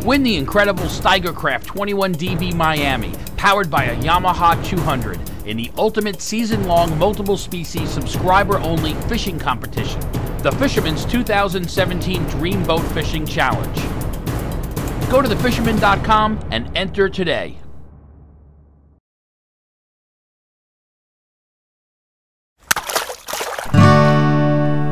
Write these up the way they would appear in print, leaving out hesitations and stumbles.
Win the incredible Steigercraft 21DB Miami, powered by a Yamaha 200, in the ultimate season-long multiple-species subscriber-only fishing competition, the Fisherman's 2017 Dream Boat Fishing Challenge. Go to thefisherman.com and enter today.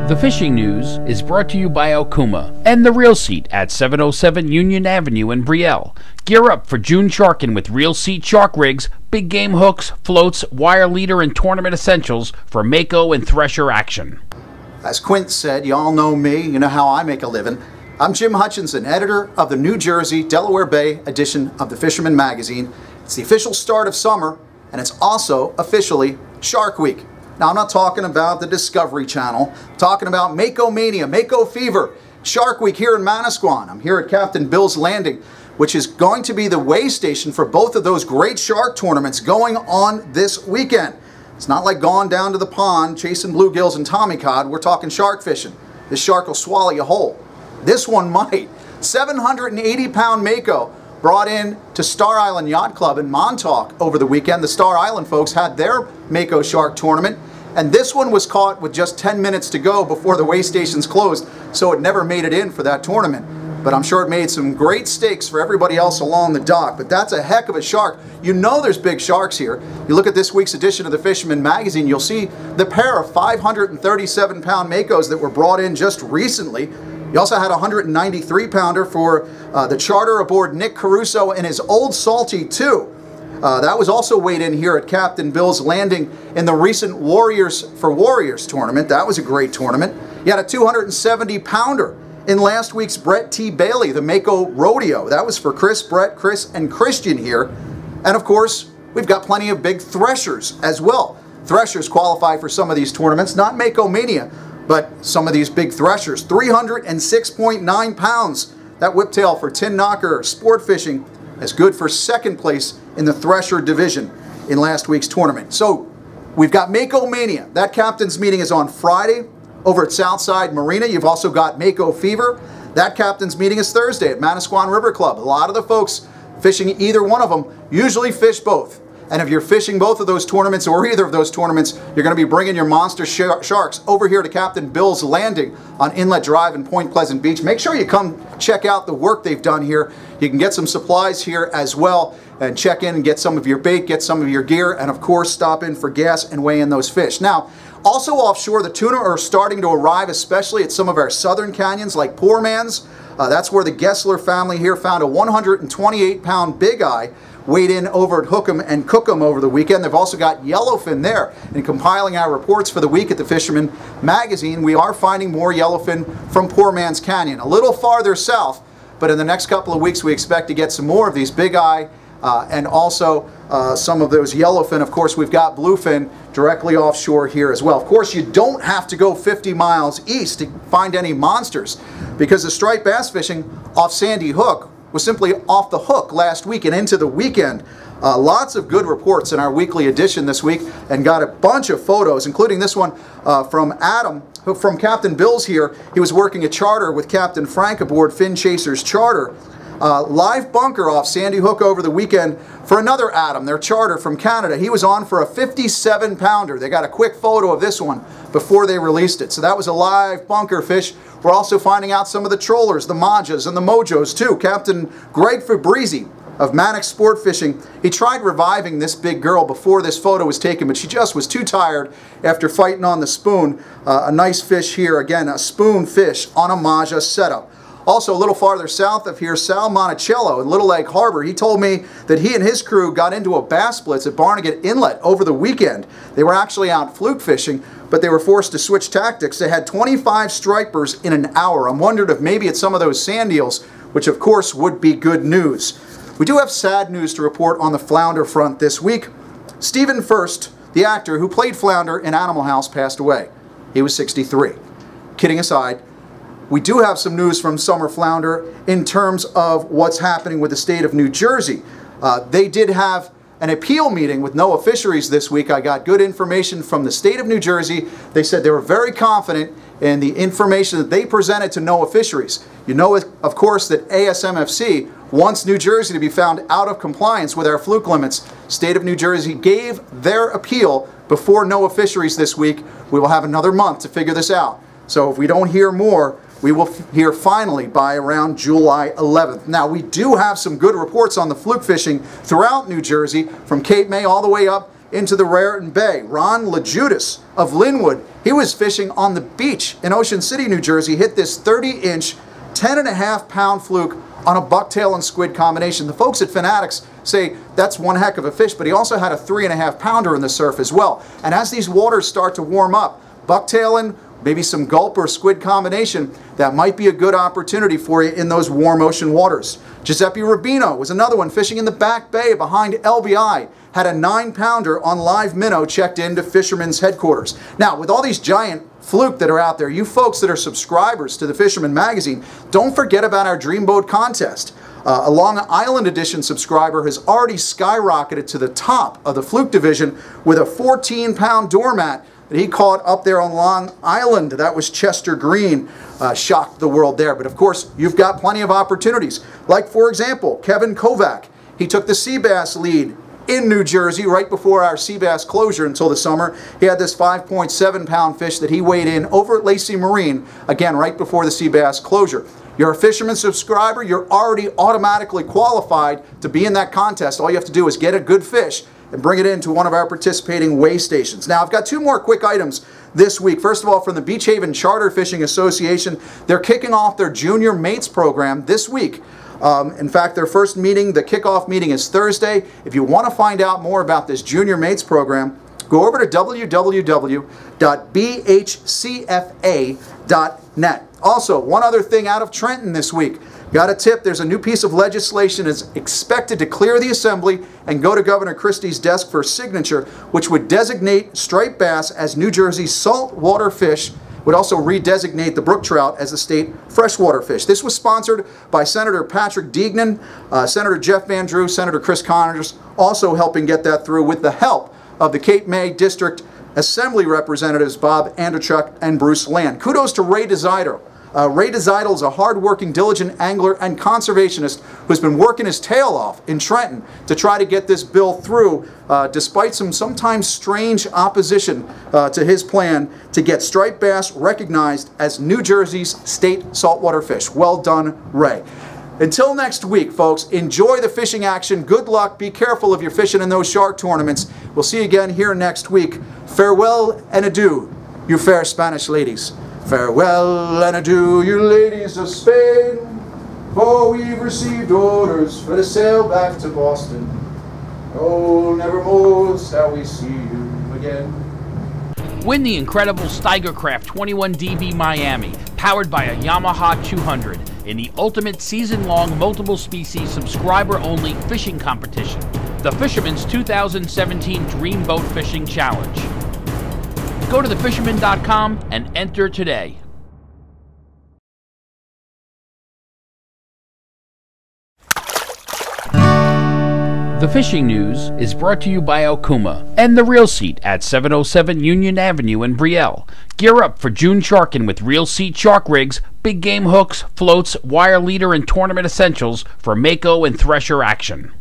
The Fishing News is brought to you by Okuma and The Reel Seat at 707 Union Avenue in Brielle. Gear up for June sharking with Reel Seat shark rigs, big game hooks, floats, wire leader, and tournament essentials for Mako and Thresher action. As Quint said, you all know me, you know how I make a living. I'm Jim Hutchinson, editor of the New Jersey, Delaware Bay edition of the Fisherman magazine. It's the official start of summer, and it's also officially Shark Week. Now, I'm not talking about the Discovery Channel. I'm talking about Mako Mania, Mako Fever, Shark Week here in Manasquan. I'm here at Captain Bill's Landing, which is going to be the way station for both of those great shark tournaments going on this weekend. It's not like going down to the pond, chasing bluegills and tommy cod. We're talking shark fishing. This shark will swallow you whole. This one might. 780-pound Mako brought in to Star Island Yacht Club in Montauk over the weekend. The Star Island folks had their Mako shark tournament, and this one was caught with just 10 minutes to go before the weigh stations closed, so it never made it in for that tournament. But I'm sure it made some great steaks for everybody else along the dock. But that's a heck of a shark. You know there's big sharks here. You look at this week's edition of the Fisherman magazine, you'll see the pair of 537-pound Makos that were brought in just recently. You also had a 193-pounder for the charter aboard Nick Caruso and his Old Salty 2. That was also weighed in here at Captain Bill's Landing in the recent Warriors for Warriors tournament. That was a great tournament. You had a 270-pounder in last week's Brett T. Bailey, the Mako Rodeo. That was for Chris, Brett, Chris, and Christian here. And of course, we've got plenty of big threshers as well. Threshers qualify for some of these tournaments, not Mako Mania, but some of these big threshers. 306.9 pounds. That whiptail for tin knocker sport fishing is good for second place in the thresher division in last week's tournament. So we've got Mako Mania. That captain's meeting is on Friday over at Southside Marina. You've also got Mako Fever. That captain's meeting is Thursday at Manasquan River Club. A lot of the folks fishing either one of them usually fish both. And if you're fishing both of those tournaments or either of those tournaments, you're going to be bringing your monster sharks over here to Captain Bill's Landing on Inlet Drive in Point Pleasant Beach. Make sure you come check out the work they've done here. You can get some supplies here as well and check in and get some of your bait, get some of your gear, and of course stop in for gas and weigh in those fish. Now, also offshore, the tuna are starting to arrive, especially at some of our southern canyons like Poor Man's. That's where the Gessler family here found a 128-pound big eye weighed in over at Hookham and Cookham over the weekend. They've also got yellowfin there. In compiling our reports for the week at the Fisherman magazine, we are finding more yellowfin from Poor Man's Canyon, a little farther south, but in the next couple of weeks we expect to get some more of these big eye and also some of those yellowfin. Of course, we've got bluefin directly offshore here as well. Of course, you don't have to go 50 miles east to find any monsters, because the striped bass fishing off Sandy Hook was simply off the hook last week and into the weekend. Lots of good reports in our weekly edition this week, and got a bunch of photos, including this one from Adam, who from Captain Bill's here. He was working a charter with Captain Frank aboard Fin Chasers Charter. Live bunker off Sandy Hook over the weekend for another Adam, their charter from Canada. He was on for a 57-pounder. They got a quick photo of this one before they released it. So that was a live bunker fish. We're also finding out some of the trollers, the Majas and the Mojos too. Captain Greg Fabrizi of Manic Sport Fishing, he tried reviving this big girl before this photo was taken, but she just was too tired after fighting on the spoon. A nice fish here, again, a spoon fish on a Maja setup. Also, a little farther south of here, Sal Monticello in Little Egg Harbor, he told me that he and his crew got into a bass blitz at Barnegat Inlet over the weekend. They were actually out fluke fishing, but they were forced to switch tactics. They had 25 stripers in an hour. I'm wondering if maybe it's some of those sand eels, which of course would be good news. We do have sad news to report on the flounder front this week. Stephen Furst, the actor who played Flounder in Animal House, passed away. He was 63. Kidding aside, we do have some news from Summer Flounder in terms of what's happening with the state of New Jersey. They did have an appeal meeting with NOAA Fisheries this week. I got good information from the state of New Jersey. They said they were very confident in the information that they presented to NOAA Fisheries. You know, of course, that ASMFC wants New Jersey to be found out of compliance with our fluke limits. State of New Jersey gave their appeal before NOAA Fisheries this week. We will have another month to figure this out. So if we don't hear more, we will hear finally by around July 11th. Now, we do have some good reports on the fluke fishing throughout New Jersey, from Cape May all the way up into the Raritan Bay. Ron LaJudas of Linwood, he was fishing on the beach in Ocean City, New Jersey, hit this 30-inch, 10.5-pound fluke on a bucktail and squid combination. The folks at Fanatics say that's one heck of a fish, but he also had a 3.5-pounder in the surf as well. And as these waters start to warm up, bucktailing, maybe some gulp or squid combination, that might be a good opportunity for you in those warm ocean waters. Giuseppe Rubino was another one fishing in the back bay behind LBI, had a 9-pounder on live minnow checked into Fisherman's headquarters. Now, with all these giant fluke that are out there, you folks that are subscribers to the Fisherman magazine, don't forget about our Dreamboat contest. A Long Island edition subscriber has already skyrocketed to the top of the fluke division with a 14-pound doormat that he caught up there on Long Island. That was Chester Green. Shocked the world there. But of course, you've got plenty of opportunities. Like, for example, Kevin Kovac. He took the sea bass lead in New Jersey right before our sea bass closure until the summer. He had this 5.7-pound fish that he weighed in over at Lacey Marine, again, right before the sea bass closure. You're a Fisherman subscriber, you're already automatically qualified to be in that contest. All you have to do is get a good fish and bring it into one of our participating weigh stations. Now, I've got two more quick items this week. First of all, from the Beach Haven Charter Fishing Association, they're kicking off their Junior Mates program this week. In fact, their first meeting, the kickoff meeting, is Thursday. If you want to find out more about this Junior Mates program, go over to www.bhcfa.net. Also, one other thing out of Trenton this week. Got a tip, there's a new piece of legislation is expected to clear the Assembly and go to Governor Christie's desk for signature, which would designate striped bass as New Jersey's saltwater fish, would also redesignate the brook trout as a state freshwater fish. This was sponsored by Senator Patrick Deignan, Senator Jeff Van Drew, Senator Chris Connors, also helping get that through with the help of the Cape May District Assembly Representatives Bob Anderchuk and Bruce Land. Kudos to Ray DeZider. Ray DeZidle is a hard-working, diligent angler and conservationist who's been working his tail off in Trenton to try to get this bill through, despite some sometimes strange opposition to his plan to get striped bass recognized as New Jersey's state saltwater fish. Well done, Ray. Until next week, folks, enjoy the fishing action. Good luck. Be careful if you're fishing in those shark tournaments. We'll see you again here next week. Farewell and adieu, you fair Spanish ladies. Farewell and adieu, you ladies of Spain, for we've received orders for to sail back to Boston. Oh, nevermore shall we see you again. Win the incredible Steigercraft 21DB Miami, powered by a Yamaha 200, in the ultimate season-long multiple-species subscriber-only fishing competition, the Fisherman's 2017 Dreamboat Fishing Challenge. Go to thefisherman.com and enter today. The Fishing News is brought to you by Okuma and The Reel Seat at 707 Union Avenue in Brielle. Gear up for June sharking with Reel Seat shark rigs, big game hooks, floats, wire leader, and tournament essentials for Mako and Thresher action.